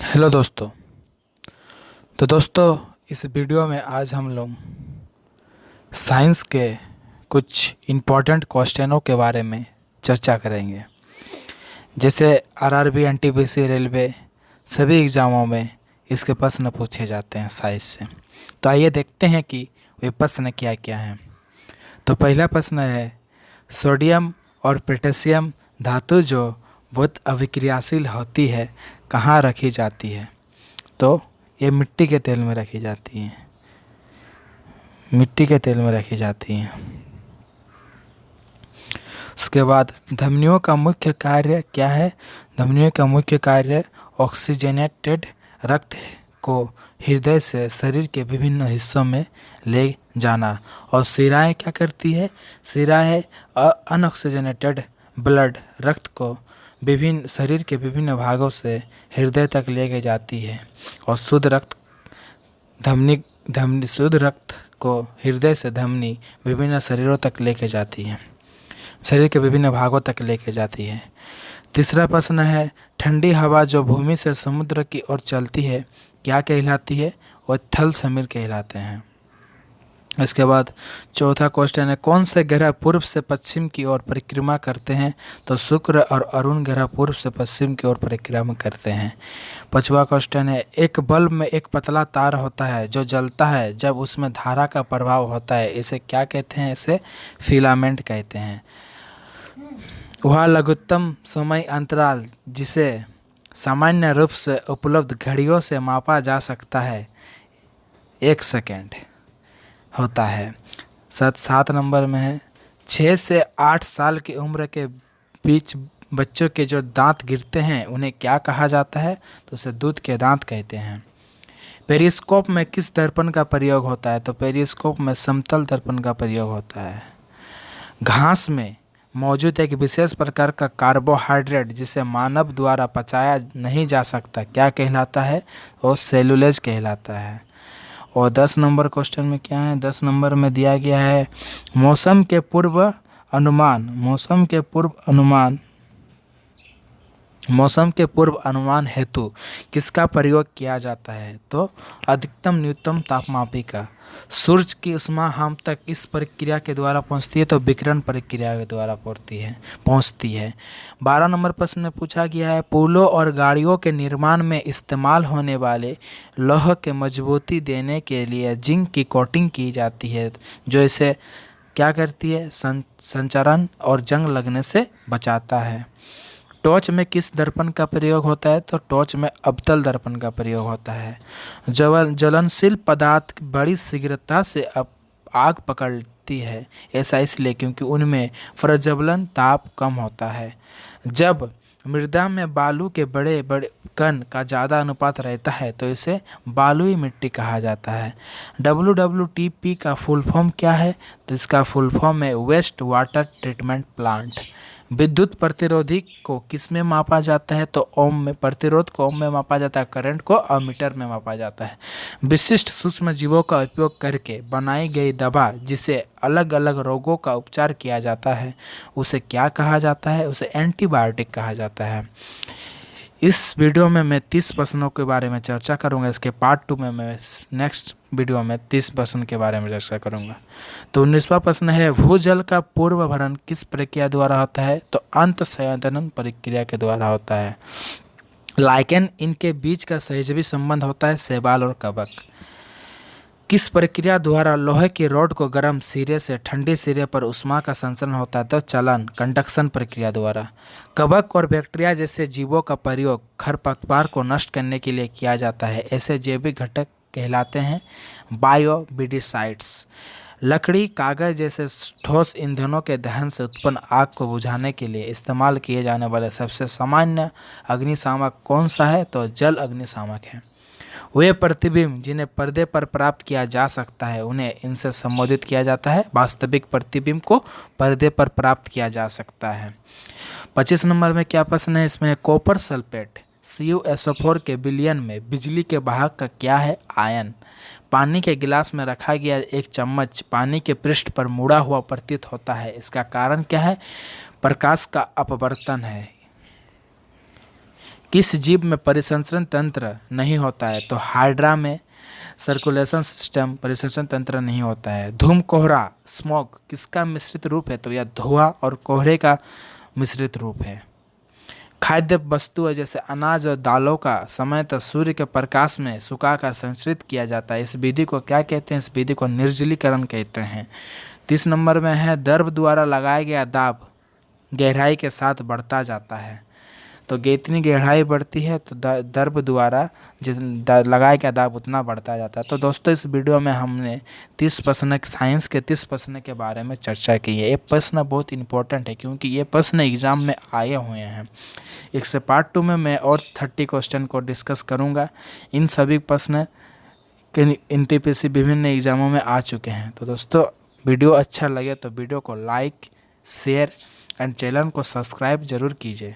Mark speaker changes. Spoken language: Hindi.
Speaker 1: हेलो दोस्तों। इस वीडियो में आज हम लोग साइंस के कुछ इम्पोर्टेंट क्वेश्चनों के बारे में चर्चा करेंगे। जैसे आरआरबी, एनटीपीसी, रेलवे सभी एग्ज़ामों में इसके प्रश्न पूछे जाते हैं साइंस से। तो आइए देखते हैं कि वे प्रश्न क्या क्या हैं। तो पहला प्रश्न है, सोडियम और पोटेशियम धातु जो बहुत अभिक्रियाशील होती है कहाँ रखी जाती है? तो ये मिट्टी के तेल में रखी जाती हैं। मिट्टी के तेल में रखी जाती हैं। उसके बाद धमनियों का मुख्य कार्य क्या है? धमनियों का मुख्य कार्य ऑक्सीजनेटेड रक्त को हृदय से शरीर के विभिन्न हिस्सों में ले जाना। और शिराएं क्या करती है? शिराएं अनऑक्सीजनेटेड ब्लड रक्त को विभिन्न शरीर के विभिन्न भागों से हृदय तक लेके जाती है। और शुद्ध रक्त को हृदय से धमनी विभिन्न शरीरों तक लेके जाती है, शरीर के विभिन्न भागों तक लेके जाती है। तीसरा प्रश्न है, ठंडी हवा जो भूमि से समुद्र की ओर चलती है क्या कहलाती है? वह थल समीर कहलाते हैं। इसके बाद चौथा क्वेश्चन है, कौन से ग्रह पूर्व से पश्चिम की ओर परिक्रमा करते हैं? तो शुक्र और अरुण ग्रह पूर्व से पश्चिम की ओर परिक्रमा करते हैं। पांचवा क्वेश्चन है, एक बल्ब में एक पतला तार होता है जो जलता है जब उसमें धारा का प्रभाव होता है, इसे क्या कहते हैं? इसे फिलामेंट कहते हैं। वह लघुत्तम समय अंतराल जिसे सामान्य रूप से उपलब्ध घड़ियों से मापा जा सकता है 1 सेकेंड होता है। 7 नंबर में है, 6 से 8 साल की उम्र के बीच बच्चों के जो दांत गिरते हैं उन्हें क्या कहा जाता है? तो उसे दूध के दांत कहते हैं। पेरिस्कोप में किस दर्पण का प्रयोग होता है? तो पेरिस्कोप में समतल दर्पण का प्रयोग होता है। घास में मौजूद एक विशेष प्रकार का कार्बोहाइड्रेट जिसे मानव द्वारा पचाया नहीं जा सकता क्या कहलाता है? वो सेलुलोज कहलाता है। और 10 नंबर क्वेश्चन में क्या है? 10 नंबर में दिया गया है, मौसम के पूर्व अनुमान हेतु किसका प्रयोग किया जाता है? तो अधिकतम न्यूनतम तापमापी का। सूर्य की ऊष्मा हम तक किस प्रक्रिया के द्वारा पहुंचती है? तो विकिरण प्रक्रिया के द्वारा पहुंचती है। 12 नंबर प्रश्न में पूछा गया है, पुलों और गाड़ियों के निर्माण में इस्तेमाल होने वाले लौह के मजबूती देने के लिए जिंक की कोटिंग की जाती है जो इसे क्या करती है? संचरण और जंग लगने से बचाता है। टॉर्च में किस दर्पण का प्रयोग होता है? तो टॉर्च में अवतल दर्पण का प्रयोग होता है। ज्वलनशील पदार्थ बड़ी शीघ्रता से आग पकड़ती है, ऐसा इसलिए क्योंकि उनमें प्रज्वलन ताप कम होता है। जब मृदा में बालू के बड़े बड़े कण का ज़्यादा अनुपात रहता है तो इसे बालुई मिट्टी कहा जाता है। WWTP का फुल फॉर्म क्या है? तो इसका फुल फॉर्म है वेस्ट वाटर ट्रीटमेंट प्लांट। विद्युत प्रतिरोधी को किस में मापा जाता है? तो ओम में। प्रतिरोध को ओम में मापा जाता है, करंट को अमीटर में मापा जाता है। विशिष्ट सूक्ष्म जीवों का उपयोग करके बनाई गई दवा जिसे अलग अलग रोगों का उपचार किया जाता है उसे क्या कहा जाता है? उसे एंटीबायोटिक कहा जाता है। इस वीडियो में मैं 30 प्रश्नों के बारे में चर्चा करूंगा। इसके पार्ट 2 में मैं नेक्स्ट वीडियो में 30 प्रश्न के बारे में चर्चा करूंगा। तो 19वां प्रश्न है, भूजल का पूर्व भरण किस प्रक्रिया द्वारा होता है? तो अंत संयोजन प्रक्रिया के द्वारा होता है। लाइकेन इनके बीच का सहजीवी संबंध होता है शैवाल और कवक। किस प्रक्रिया द्वारा लोहे की रॉड को गर्म सिरे से ठंडे सिरे पर ऊष्मा का संचरण होता है? तो चलन कंडक्शन प्रक्रिया द्वारा। कवक और बैक्टीरिया जैसे जीवों का प्रयोग खरपतवार को नष्ट करने के लिए किया जाता है, ऐसे जैविक घटक कहलाते हैं बायोविडिसाइड्स। लकड़ी, कागज जैसे ठोस ईंधनों के दहन से उत्पन्न आग को बुझाने के लिए इस्तेमाल किए जाने वाले सबसे सामान्य अग्निशामक कौन सा है? तो जल अग्निशामक है। वे प्रतिबिंब जिन्हें पर्दे पर प्राप्त किया जा सकता है उन्हें इनसे संबोधित किया जाता है। वास्तविक प्रतिबिंब को पर्दे पर प्राप्त किया जा सकता है। 25 नंबर में क्या प्रश्न है? इसमें कॉपर सल्फेट CuSO4 के विलयन में बिजली के वाहक का क्या है? आयन। पानी के गिलास में रखा गया एक चम्मच पानी के पृष्ठ पर मुड़ा हुआ प्रतीत होता है, इसका कारण क्या है? प्रकाश का अपवर्तन है। किस जीव में परिसंचरण तंत्र नहीं होता है? तो हाइड्रा में सर्कुलेशन सिस्टम, परिसंचरण तंत्र नहीं होता है। धूम कोहरा, स्मोक किसका मिश्रित रूप है? तो यह धुआं और कोहरे का मिश्रित रूप है। खाद्य वस्तु है जैसे अनाज और दालों का सामान्यतः सूर्य के प्रकाश में सुखाकर संरक्षित किया जाता है। इस विधि को क्या कहते हैं? इस विधि को निर्जलीकरण कहते हैं। 30 नंबर में है दर्भ द्वारा लगाया गया दाब गहराई के साथ बढ़ता जाता है। तो जितनी गहराई बढ़ती है तो दर्भ द्वारा लगाया गया दाब उतना बढ़ता जाता है। तो दोस्तों इस वीडियो में हमने 30 प्रश्न साइंस के 30 प्रश्न के बारे में चर्चा की है। ये प्रश्न बहुत इंपॉर्टेंट है क्योंकि ये प्रश्न एग्जाम में आए हुए हैं। एक से पार्ट 2 में मैं और 30 क्वेश्चन को डिस्कस करूँगा। इन सभी प्रश्न NTPC विभिन्न एग्जामों में आ चुके हैं। तो दोस्तों वीडियो अच्छा लगे तो वीडियो को लाइक, शेयर एंड चैनल को सब्सक्राइब जरूर कीजिए।